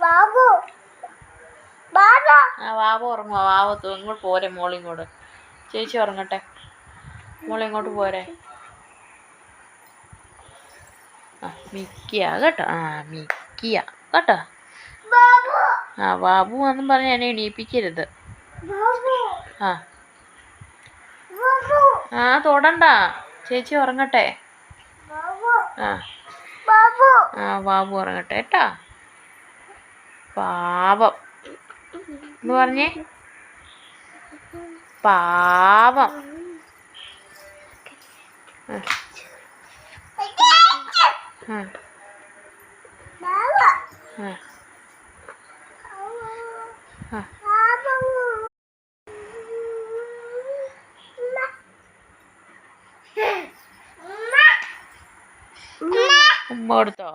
ആ വാവ ഉറങ്ങുക. വാവ ഇങ്ങോട്ട് പോരെ, മോളിങ്ങോട്ട്. ചേച്ചി ഉറങ്ങട്ടെ. മോളിങ്ങോട്ട് പോരെ. ആ മിക്കിയ കേട്ടോ. ആ മിക്കിയ കേട്ടോ. ആ ബാബു എന്നും പറഞ്ഞ് എന്നെ എണീപ്പിക്കരുത്. ആ ആ തൊടണ്ട, ചേച്ചി ഉറങ്ങട്ടെ. ആ ആ ബാബു ഉറങ്ങട്ടെ കേട്ടാ. പാവം എന്ന് പറഞ്ഞേ, പാവം. ഉമ്മ കൊടുത്തോ?